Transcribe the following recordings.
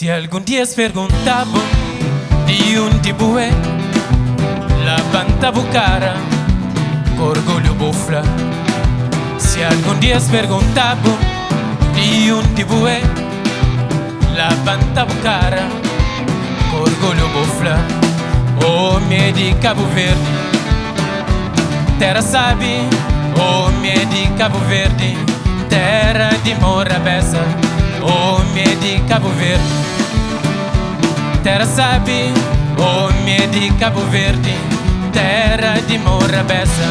Se algum dia se perguntava de onde bué, levanta a cara, com orgulho bufla. Se algum dia se perguntava de onde bué, levanta a cara, com orgulho bufla. Homem de Cabo Verde, terra sabe. Homem de Cabo Verde, terra de Morabeza. Homem de Cabo Verde, terra sabe. Homem de Cabo Verde, terra de Morabeza.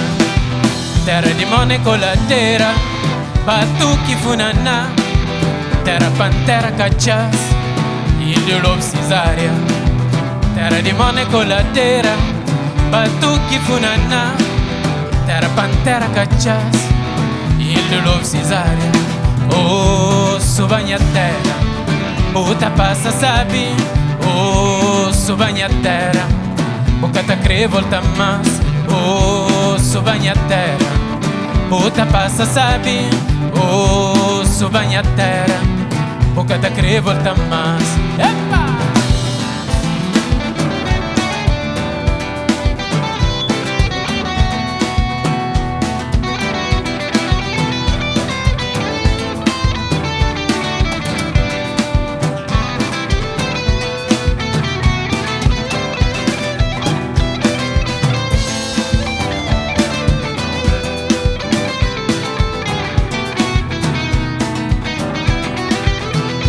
Terra de Monecolateira, Batuque Funaná, terra Pantera Cachas, Ilho Lobo Cesária. Terra de Monecolateira, Batuque Funaná, terra Pantera Cachas, Ilho Lobo Cesária. Oh, subanha terra, puta passa sabe. Oh, subanha terra, boca tá crê volta mais. Oh, subanha terra, puta passa sabe. Oh, subanha terra, boca tá crê volta mais. Epa!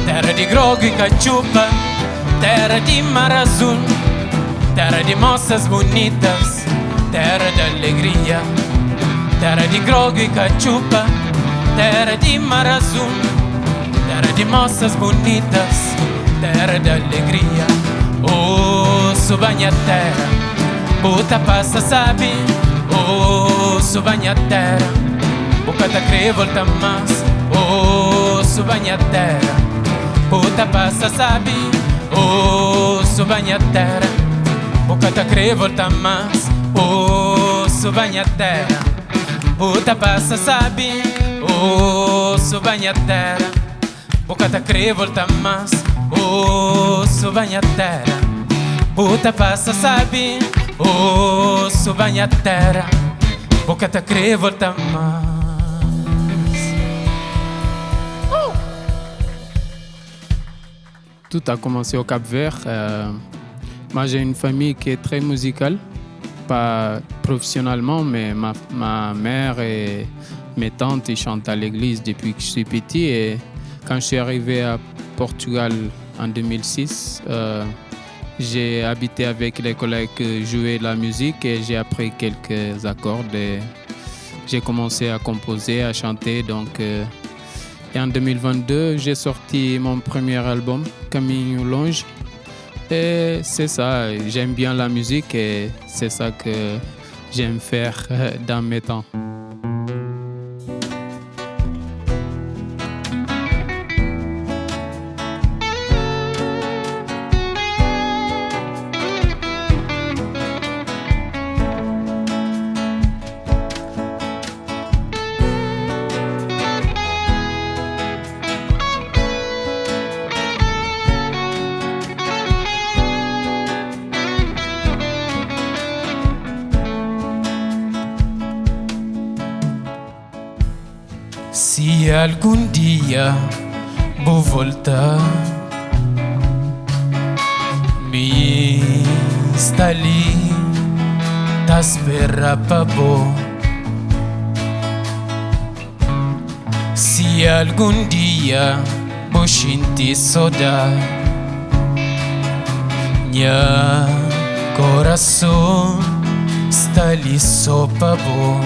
Terra de grogo e cachupa, terra de mar azul, terra de moças bonitas, terra de alegria. Terra de grogo e cachupa, terra de mar azul, terra de moças bonitas, terra de alegria. Oh, subanha terra, puta passa sabe. Oh, subanha terra, boca tá crê volta mais. Oh, subanha terra, puta passa sabe. Oh, subanha terra, boca tá crê volta mais. Oh, subanha terra, puta passa sabe. Oh, subanha terra, boca tá crê volta mais. Oh, subanha terra, puta passa sabe. Oh, subanha terra, boca tá crê volta mais. Tout a commencé au Cap-Vert. Moi, j'ai une famille qui est très musicale, pas professionnellement, mais ma mère et mes tantes ils chantent à l'église depuis que je suis petit. Et quand je suis arrivé à Portugal en 2006, j'ai habité avec les collègues qui jouaient de la musique et j'ai appris quelques accords. Et j'ai commencé à composer, à chanter. Donc, et en 2022, j'ai sorti mon premier album, Caminho Longe. Et c'est ça, j'aime bien la musique et c'est ça que j'aime faire dans mes temps. Se algum dia vou voltar, me está ali, tá espera pra bom. Se algum dia vou sentir saudade, minha coração está ali só pra bom.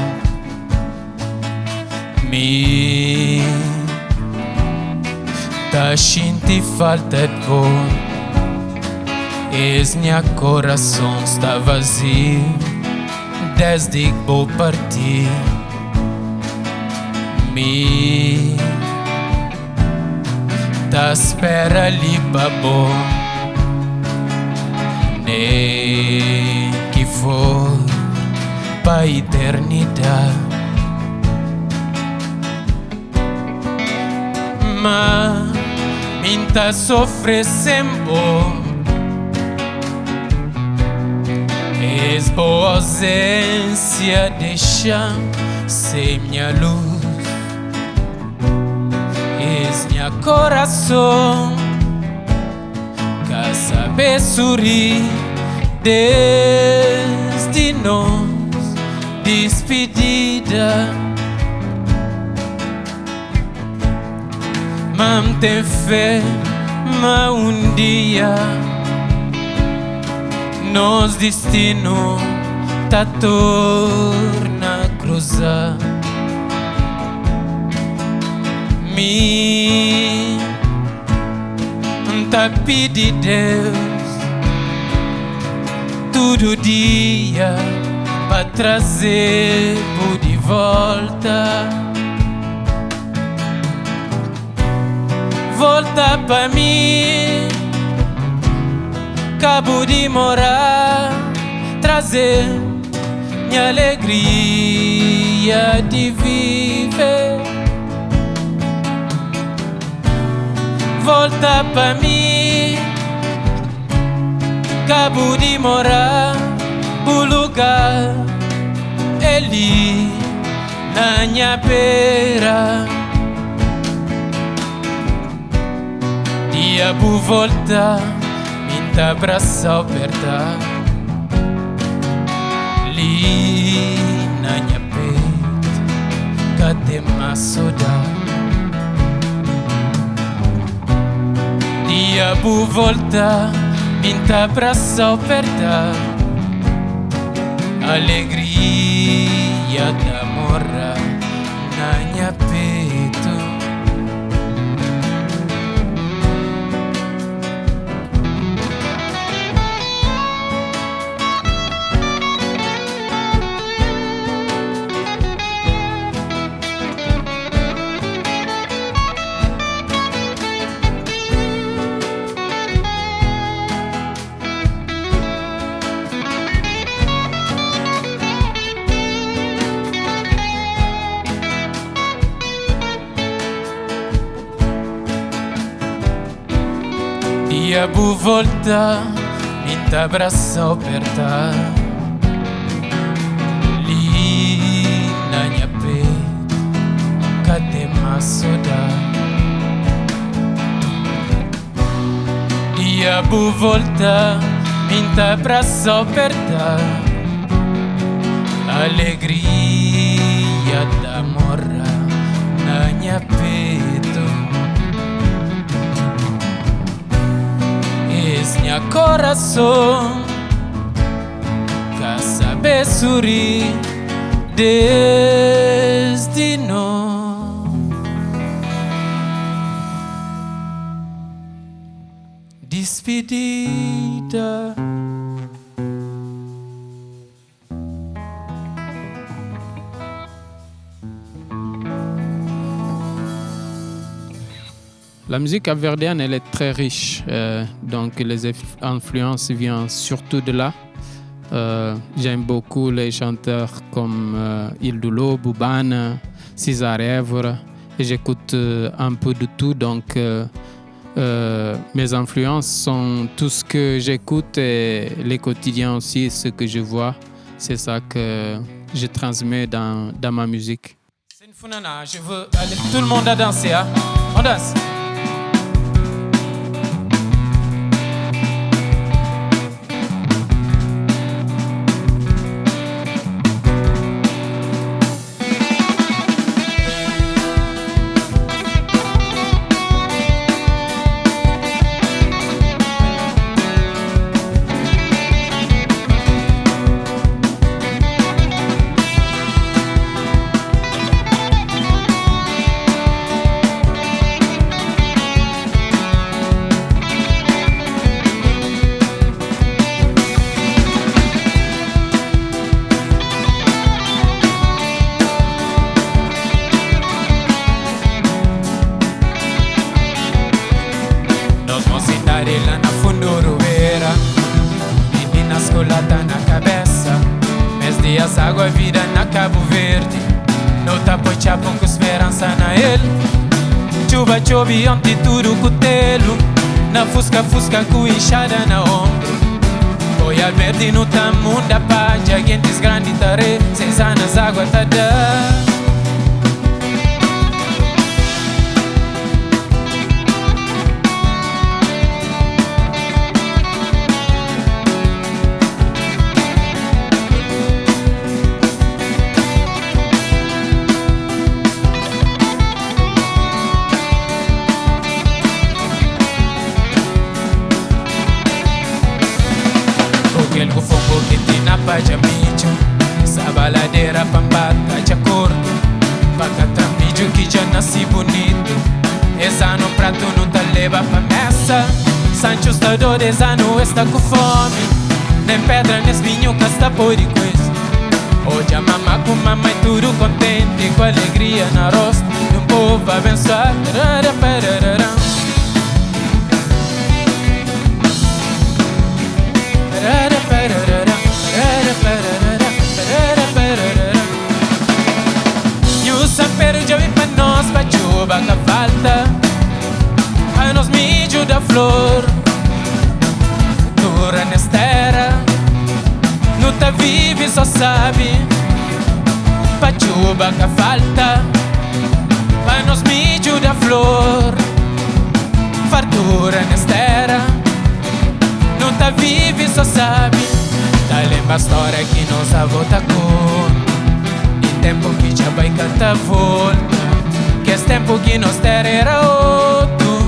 Me tá sentindo falta de bom. Esse meu coração está vazio desde que vou partir. Me tá espera ali pra bom. Nem que for pra eternidade. Mas minta sofre sembo. Es boa ausência deixa sem minha luz. Es minha coração que sabe sorrir desde nós despedida. Mantém fé, mas dia nos destino tá torna cruzar. Me tá pedi Deus todo dia pra trazer de volta. Volta pra mim, acabo de morar, trazer minha alegria de viver. Volta pra mim, acabo de morar, o lugar ele na minha beira. Dia por volta, minta abraça apertar. Li na minha peito, cadê mais saudade? Dia por volta, minta abraça apertar. Alegria da morra na minha peito. Dia por volta, minta abraça apertar. Li na minha peito, cadê mais saudade? Dia por volta, minta abraça apertar. Alegria da morra na minha peito. Minha coração que sabe sorrir desde nós despedida. La musique capverdienne, elle est très riche, donc les influences viennent surtout de là. J'aime beaucoup les chanteurs comme Ildoulo, Boubane, César Evora, et j'écoute un peu de tout, donc mes influences sont tout ce que j'écoute et les quotidiens aussi, ce que je vois, c'est ça que je transmets dans ma musique. C'est une funana, je veux aller, tout le monde a dansé, hein? On danse. Lá na Fundurueira, meninas colada na cabeça. Mês dias água vida na Cabo Verde. No tapo chapo com esperança na ele. chuva chove ontem tudo cutelo. Na fusca com enxada na ombro. Boia verde no tamanho da paz. Agentes grande tare, 6 anos água tá dando. Aquele fogo que tem na Pajamicho, essa baladeira pambata de acordo. Paga trambijo que já nasci bonito. Esse ano prato não tá leva pra mesa. Sancho está dor, esse ano está com fome. Nem pedra, nem espinho, casta por e coisa. Hoje a mamãe com mamãe tudo contente. Com alegria na rosto de um povo abençoado. E o sapero já vem pra nós, pra chuva que falta. A nós mídio da flor. Dura nesta terra. Não tá vive, só sabe. Pra chuva que falta. A nós mídio da flor. Fartura nesta terra. Não tá vive, só sabe. Tá lembra a história que nos avô tá com. E tempo que já vai cantar volta. Que esse tempo que nós ter era outro.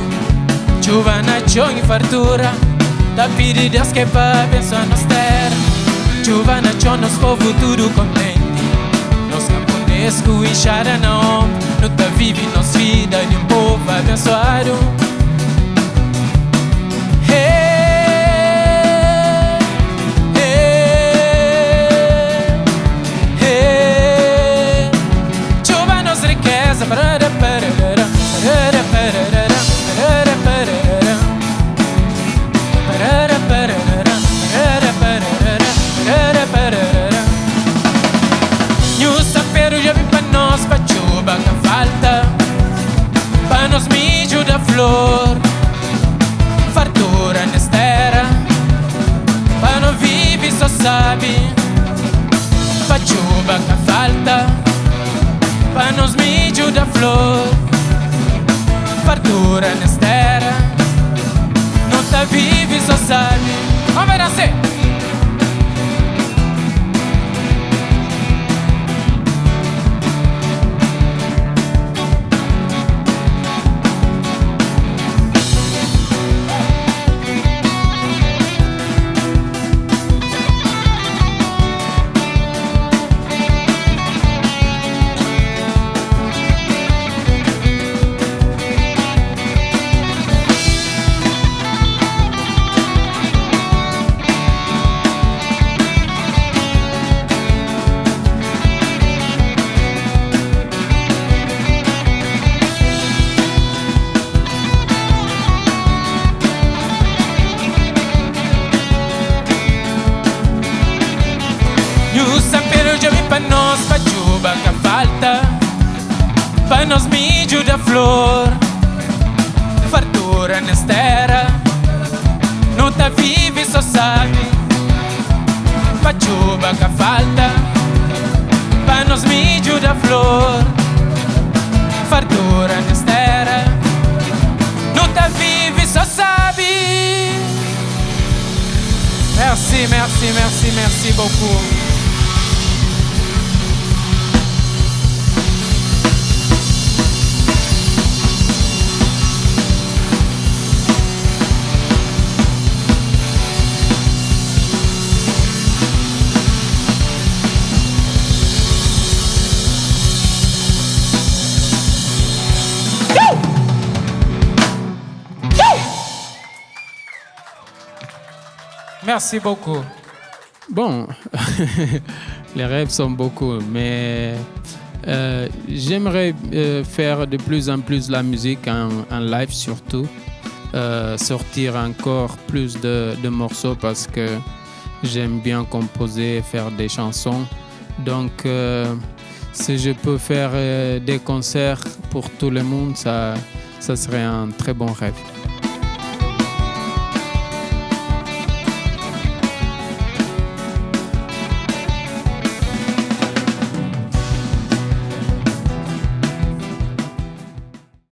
Chuva na chão e fartura. Tá pedindo Deus que pra abençoar nos terra. Chuva na chão, nos povo tudo contente. Nos camponeses com enxada na ombro. Não tá vive, nos vida de um povo abençoado. E o sapero já vem pra nós, pra chuva que falta. Pra nós mídio da flor. Fartura nesta terra. Pra não vive, só sabe. Pra chuva que falta. Pra nós mídio da flor. Fartura nesta terra. Não tá vive, só sabe. Vamos ver nascer. O sapero já vem pra nós, pra chuva que falta. Pra nós mídio da flor. Fartura nesta terra. Não tá vive, só sabe. Pra chuva que falta. Pra nós mídio da flor. Fartura nesta terra. Não tá vive, só sabe. Merci, merci, merci, merci beaucoup. Merci beaucoup. Bon, les rêves sont beaucoup, mais j'aimerais faire de plus en plus la musique en live surtout, sortir encore plus de morceaux parce que j'aime bien composer, faire des chansons. Donc, si je peux faire des concerts pour tout le monde, ça serait un très bon rêve.